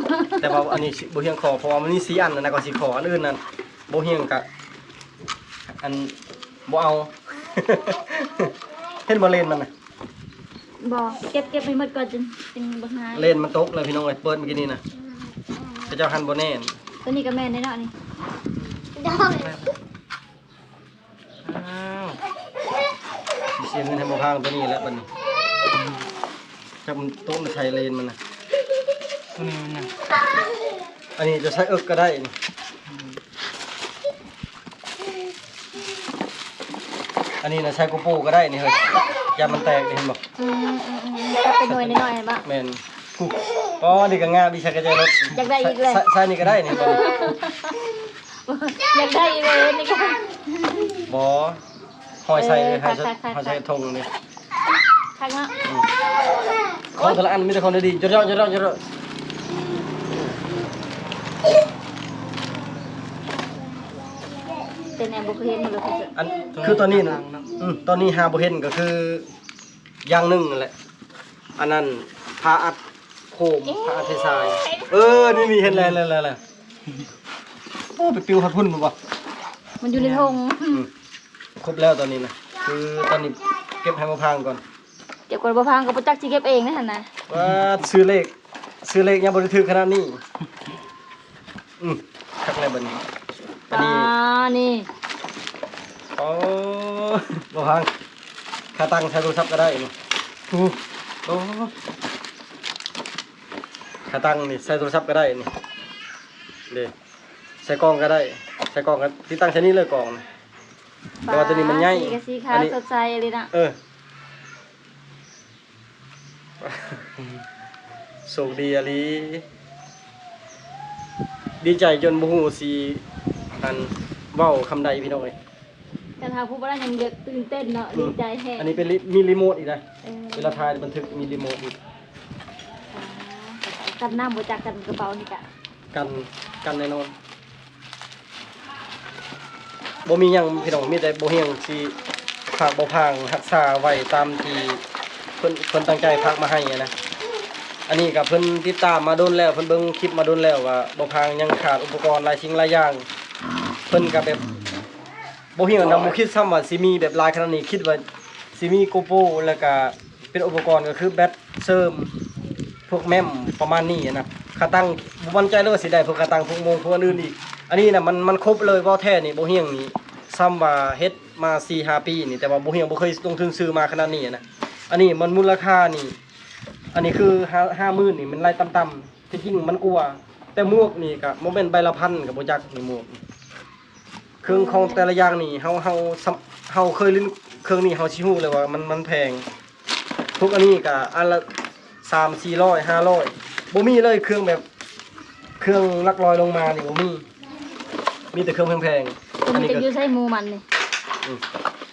แต่ว่าอันนี้บ่เฮียงคอเพราะว่ามันมี4อันนะก็สิขออันอื่นนั่นบ่เฮียงกะอันบ่เอา เห็นบ่เลนมันน่ะ บอกเก็บไปหมดก่อนจนบ่หาย เลนมันตกเลยพี่น้องเอ้ยเปิดเมื่อกี้นี่นะพระเจ้าหันบ่แน่น ตัวนี้ก็แม่นได้เนาะนี่ ดอก อ้าวสิเสียเงินให้บ่พังตัวนี้แหละบัดนี้จับมันตกมาใช้เลนมันน่ะ ตัวนี้มันน่ะ อันนี้จะใช้เอิกก็ได้นี่อันนี้นะใช้โกโปรก็ได้นี่เฮ้ยยามันแตกนี่เห็นบ่ ก็เป็นหน่วยน้อยๆบ้าง แม่นนี่ก็งามดิฉันก็จะรถ อยากได้อีกเลย ใส่นี่ก็ได้นี่บ่ อยากได้อีกเลยนี่ก็ บ่ห้อยใส่เลยให้ ค่ะ ห้อยใส่ธงนี่ ข้างเนาะ ของแต่ละอันมีแต่ของดีๆจดๆเป็นแนวบุคลิกมันเลยคือ อันคือตอนนี้นะตอนนี้หาบ่เห็นก็คืออย่างหนึงนั่นแหละอันนั้นพาอัดโคมพาอัดเททรายนี่เห็นแล้วโอ้ไปปิวหัดพุ่นบ่ มันอยู่ในธง ครบแล้วตอนนี้นะคือตอนนี้เก็บให้มาพังก่อน เดี๋ยวก่อนบ่พังก็บ่จักสิเก็บเองนะหั่นน่ะ ว่าซื้อเลขยังบ่ได้ถือขนาดนี้คักแล้วบัดนี้อันนี้ นี่ อ๋อบ่พังค่าตั้งใช้โทรศัพท์ก็ได้นี่โอ้ค่าตั้งนี่ใช้โทรศัพท์ก็ได้นี่เด้ใช้กล้องก็ได้ใช้กล้องก็ที่ตั้งใช้นี่เลยกล้องนะแต่ว่าตัวนี้มันใหญ่ สีขาวสดใสเลยนะ โชคดีอะลีดีใจจนบ่ฮู้สิอันเว้าคำใดพี่น้องเอ้ย แต่ถ้าผู้บ่ได้ยังเด็กตื่นเต้นเนาะดีใจแฮะ อันนี้เป็นมีรีโมทอีกนะเวลาถ่ายบันทึกมีรีโมทอีก กันน้ำบ่จักกันกระเป๋านี่กะ กันแน่นอนบ่มีหยังพี่น้องมีแต่บ่เฮียงสิฝากบ่พางรักษาไว้ตามที่ เพิ่นตั้งใจพักมาให้อะนะอันนี้ก็เพิ่นติดตามมาโดนแล้วเพิ่นเบิ่งคลิปมาโดนแล้วว่าบ่พังยังขาดอุปกรณ์หลายสิ่งหลายอย่างเพิ่นก็แบบบ่เฮียนำบ่คิดซ้ำว่าสิมีแบบหลายขนาดนี้คิดว่าสิมีโกโปรแล้วก็เป็นอุปกรณ์ก็คือแบตเสริมพวกแม่มประมาณนี้อะนะขาตั้งบ่มั่นใจเลยว่าสิได้พวกขาตั้งพวกโมงพวกอื่นอีกอันนี้น่ะมันครบเลยบ่แท้นี่บ่เฮียงนี่ซ้ำว่าเฮ็ดมา 4-5 ปีนี่แต่ว่าบ่เฮียงบ่เคยลงทุนซื้อมาขนาดนี้อะนะอันนี้มันมูลค่านี่อันนี้คือ50,000นี่มันไล่ต่ำๆที่จริงมันกลัวแต่หมวกนี่ก็บ่แม่นใบละพันก็บ่จักนี่หมวกเครื่องของแต่ละอย่างนี่เฮาเคยลิ้นเครื่องนี้เฮาสิฮู้เลยว่ามันแพงทุกอันนี้ก็อันละ300-400 500บ่มีเลยเครื่องแบบเครื่องหลักร้อยลงมานี่บ่มีแต่เครื่องแพงๆ ตัว อัน นี้ นี้ จะ ก็ อยู่ใส่หมูมันนี่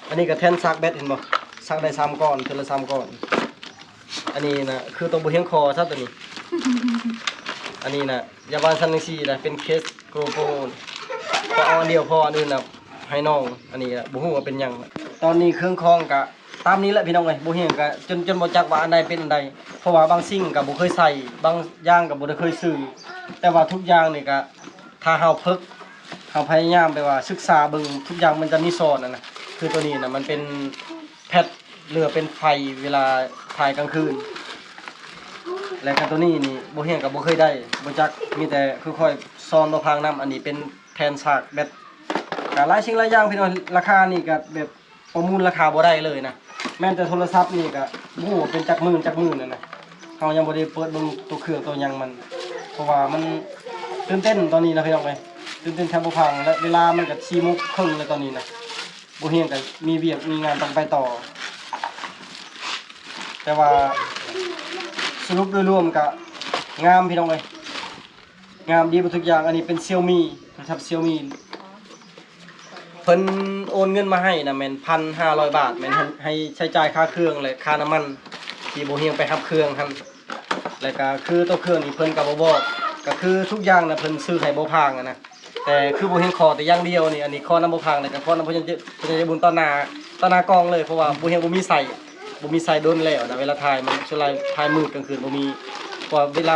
อันนี้ก็แท่นซักแบตเห็นบ่ซักได้3ก้อนเทื่อละ3ก้อนอันนี้นะคือต้องบ่เฮียงคอซะตัวนี้ อันนี้นะยาบานซันจังซี่นะเป็นเคสโกโปรพอเอาอันเดียวพออันอื่นน่ะให้น้องอันนี้น่ะบ่ฮู้ว่าเป็นหยังตอนนี้เครื่องคองก็ตามนี้แหละพี่น้องเอ้ยบ่เฮียงก็จนบ่จักว่าอันใดเป็นอันใดเพราะว่าบางสิ่งก็บ่เคยใส่บางอย่างก็บ่ได้เคยซื้อแต่ว่าทุกอย่างนี่ก็ถ้าเฮาฝึกเฮาพยายามไปว่าศึกษาเบิ่งทุกอย่างมันจะมีสอนนะคือตัวนี้น่ะมันเป็นแพทเรือเป็นไฟเวลาถ่ายกลางคืนและก็ตัวนี้นี่บ่เฮียงก็บ่เคยได้บ่จักมีแต่ค่อยๆซ้อนบ่พังนํอันนี้เป็นแทนฉากแบตก็หลายสิ่งหลายอย่างพี่น้องราคานี่ก็แบบประมูลราคาบ่ได้เลยนะแม้แต่โทรศัพท์นี่ก็โอ้โหเป็นจักหมื่นนั่นน่ะเฮายังบ่ได้เปิดเบิ่งตัวเครื่องตัวหยังมันเพราะว่ามันตื่นเต้นตอนนี้นะพี่น้องเอ้ยตื่นเต้นแทบบ่พังและเวลามันก็4:30นแล้วตอนนี้นะบ่เฮียงก็มีเวียกมีงานต้องไปต่อแต่ว่าสรุปโดยรวมก็งามพี่น้องเอ้ยงามดีหมดทุกอย่างอันนี้เป็น Xiaomi โทรศัพท์ Xiaomi เพิ่นโอนเงินมาให้นะแม่น 1,500 บาทแม่นให้ใช้จ่ายค่าเครื่องและค่าน้ำมันที่บ่เฮียงไปรับเครื่องหั่นแล้วก็คือตัวเครื่องนี่เพิ่นก็บ่บอกก็คือทุกอย่างน่ะเพิ่นซื้อให้บ่พางอะนะแต่คือบ่เฮียงขอแต่อย่างเดียวนี่อันนี้ขอนำบ่พางแล้วก็ขอนำเพิ่นจะบุญต่อหน้ากองเลยเพราะว่าบ่เฮียงบ่มีใส่โดนแล้วนะเวลาถ่ายมันส่วนหลายถ่ายมืดกลางคืนบ่มีเพราะเวลา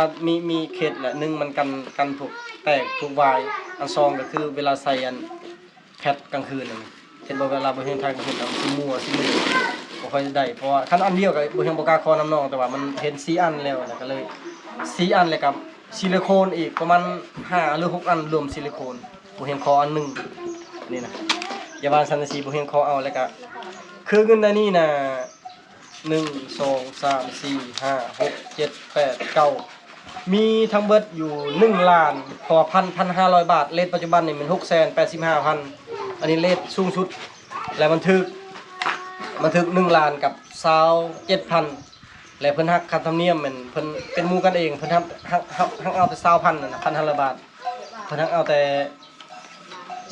มีเคสแหละ1มันกันพวกแตกพวกวายอันซองก็คือเวลาใส่อันแพทกลางคืนนั่นเห็นบ่เวลาบ่เห็นทางก็เห็นเอาสิมั่วสิมือบ่ค่อยได้เพราะว่าคันอันเดียวก็บ่เห็นบ่กล้าขอน้ำน้องแต่ว่ามันเห็น4อันแล้วก็เลย4อันแล้วกับซิลิโคนอีกประมาณ5หรือ6อันรวมซิลิโคนบ่เห็นขออันหนึงนี่นะอย่าว่าสันสีบ่เห็นขอเอาแล้วก็คือเงินในนี้น่ะ1 2 3 4 5 6 7 8 9มีทั้งเบิดอยู่1ล้านเพราะว่า1,500 บาทเรทปัจจุบันนี่มัน 685,000 อันนี้เรทสูงสุดและมันถึก1ล้านกับ27,000และเพิ่นหักค่าธรรมเนียมแม่นเพิ่นเป็นหมู่กันเองเพิ่นหักเอาแต่20,000นั่นน่ะ 1,500 บาทเพิ่นหักเอาแต่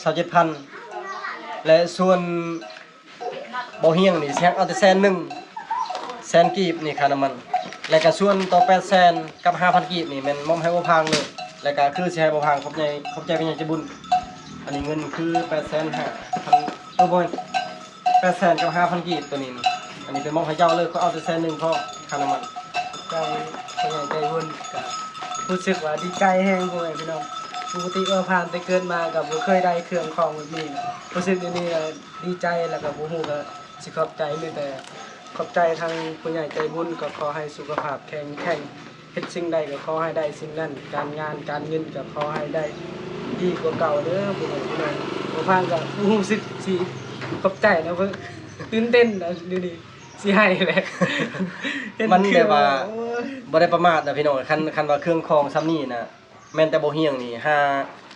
27,000และส่วนบ่เฮียงนี่สิหักเอาแต่100,000กีบนี่ค่าน้ำมันแล้วก็ส่วนต่อ800,000กับ 5,000 กีบนี่แม่นมอมให้บ่พังเลยแล้วก็คือสิให้บ่พังขอบใจเป็นอย่างใจบุญอันนี้เงินคือ8,500,000บ่800,000กับ 5,000 กีบตัวนี้นี่อันนี้เป็นมอมให้เจ้าเลยก็เอาแต่100,000พอค่าน้ำมัน ใจใจวุ่นกับรู้สึกว่าดีใจแห้งด้วยพี่น้องปกติผ่านไปเกินมากับบ่เคยได้เครื่องของแบบนี้รู้สึกนี่ดีใจแล้วก็บ่ฮู้ก็สิขอบใจมีแต่ขอบใจทางผู้ใหญ่ใจบุญก็ขอให้สุขภาพแข็งแรงเฮ็ดสิ่งใดก็ขอให้ได้สิ่งนั้นการงานการเงินก็ขอให้ได้ดีกว่าเก่าเด้อพี่น้องบ่ผ่านก็รู้สึกสิขอบใจนะเพิ่นตื่นเต้นนะดูดิสิให้แหละ มันแบบว่าบ่ได้ประมาทนะพี่น้องคันว่าเครื่องคองซ้ำนี่นะแม่นแต่บ่เฮียงนี่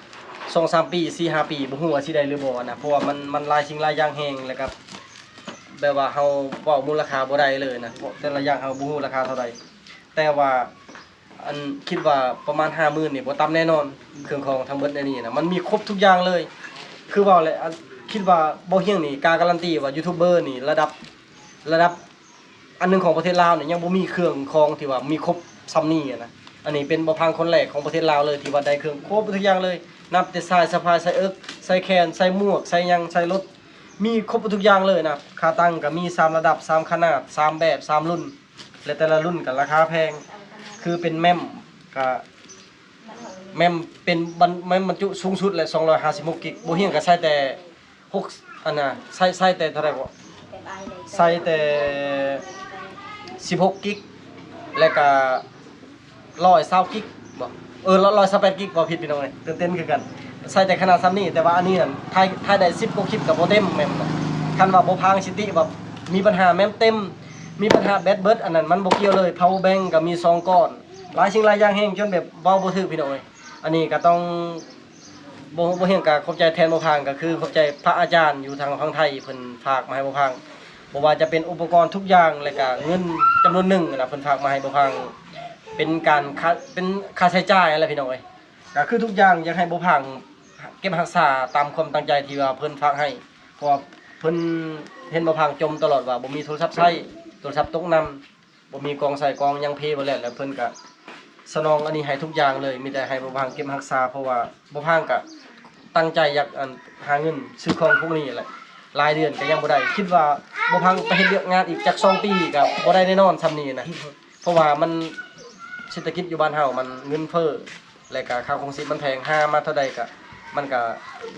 2-3 ปี 4-5 ปีบ่ฮู้ว่าสิได้หรือบ่นะเพราะว่ามันหลายสิ่งหลายอย่างแฮงแล้วก็แบบว่าเฮาเว้ามูลค่าบ่ได้เลยนะเพราะแต่ละอย่างเฮาบ่ฮู้ราคาเท่าใดแต่ว่าอันคิดว่าประมาณ 50,000นี่บ่ต่ำแน่นอนเครื่องคองทั้งเบิดในนี้นะมันมีครบทุกอย่างเลย คือเว้าแหละคิดว่าบ่เฮียงนี่กล้าการันตีว่ายูทูบเบอร์นี่ระดับอันหนึงของประเทศลาวเนี่ยยังบ่มีเครื่องคองที่ว่ามีครบซ้ำนี่นะอันนี้เป็นบ่พังคนแรกของประเทศลาวเลยที่ว่าได้เครื่องครบทุกอย่างเลยนับแต่สายสะพายใส่เอิกใส่แขนใส่หมวกใส่หยังใส่รถมีครบทุกอย่างเลยนะขาตั้งก็มี3ระดับ3ขนาด3แบบ3รุ่น และแต่ละรุ่นก็ราคาแพงคือเป็นแม่มก็แม่มเป็นแม่มบรรจุสูงสุดเลย256กิกบ่เฮียงก็ใช้แต่6อันน่ะใช้แต่เท่าไหร่บ่ใช้แต่16กิกแล้วก็120กิกบ่128กิกบ่ผิดพี่น้องเอ้ยตื่นเต้นคือกันใช้แต่ขนาดซ้ำนี้แต่ว่าอันนี้นั่นถ่ายได้10กว่าคลิปก็บ่เต็มแม่มคันว่าบ่พังสิติแบบมีปัญหาแม่มเต็มมีปัญหาแบตเบิดอันนั้นมันบ่เกี่ยวเลย power bank ก็มี2ก้อนหลายสิ่งหลายอย่างแฮงจนแบบเว้าบ่ถึกพี่น้องเอ้ยอันนี้ก็ต้องบ่เฮียงก็ขอบใจแทนบ่พังก็คือขอบใจพระอาจารย์อยู่ทางฝั่งไทยเพิ่นฝากมาให้บ่พังบ่ว่าจะเป็นอุปกรณ์ทุกอย่างแล้วก็เงินจำนวนหนึ่งนะเพิ่นฝากมาให้บ่พังเป็นค่าใช้จ่ายอะไรพี่น้องเอ้ยก็คือทุกอย่างอยากให้บ่พังเก็บรักษาตามความตั้งใจที่ว่าเพิ่นฝากให้เพราะเพิ่นเห็นบ่พังจมตลอดว่าบ่มีโทรศัพท์ใช้โทรศัพท์ตกน้ำบ่มีกองใส่กองยังเพบ่แล้วเพิ่นก็สนองอันนี้ให้ทุกอย่างเลยมีแต่ให้บ่พังเก็บรักษาเพราะว่าบ่พังก็ตั้งใจอยากหาเงินซื้อของพวกนี้แหละรายเดือนก็ยังบ่ได้คิดว่าบ่พังไปเฮ็ดเรื่องงานอีกจัก2ปีก็บ่ได้แน่นอนซำนี้นะเพราะว่ามันเศรษฐกิจอยู่บ้านเฮามันเงินเฟ้อและก็ค่าครองชีพมันแพงหามาเท่าใดก็มันก็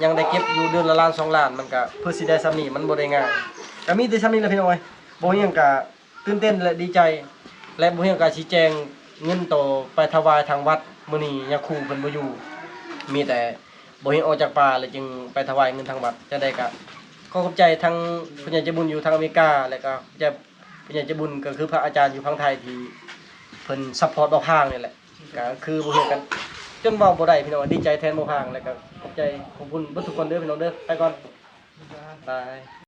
ยังได้เก็บอยู่เดือนละล้าน2ล้านมันก็เพื่อสิได้ซำนี้มันบ่ได้ง่ายก็มีแต่ซำนี้แหละพี่น้องเอ้ยบ่มีหยังก็ตื่นเต้นและดีใจและบ่มีหยังก็ชี้แจงเงินโตไปถวายทางวัดมื้อนี้ยาคูเพิ่นบ่อยู่มีแต่บ่เห็นออกจากป่าเลยจึงไปถวายเงินทางวัดจังได๋ก็ขอขอบใจทั้งผู้ใหญ่ใจบุญอยู่ทางอเมริกาแล้วก็จะผู้ใหญ่ใจบุญก็คือพระอาจารย์อยู่ฝั่งไทยที่เพิ่นซัพพอร์ตบ่พางนี่แหละก็คือบ่เห็นกันจนเว้าบ่ได้พี่น้องดีใจแทนบ่พางแล้วก็ขอบใจขอบคุณเบิดทุกคนเด้อพี่น้องเด้อไปก่อนบาย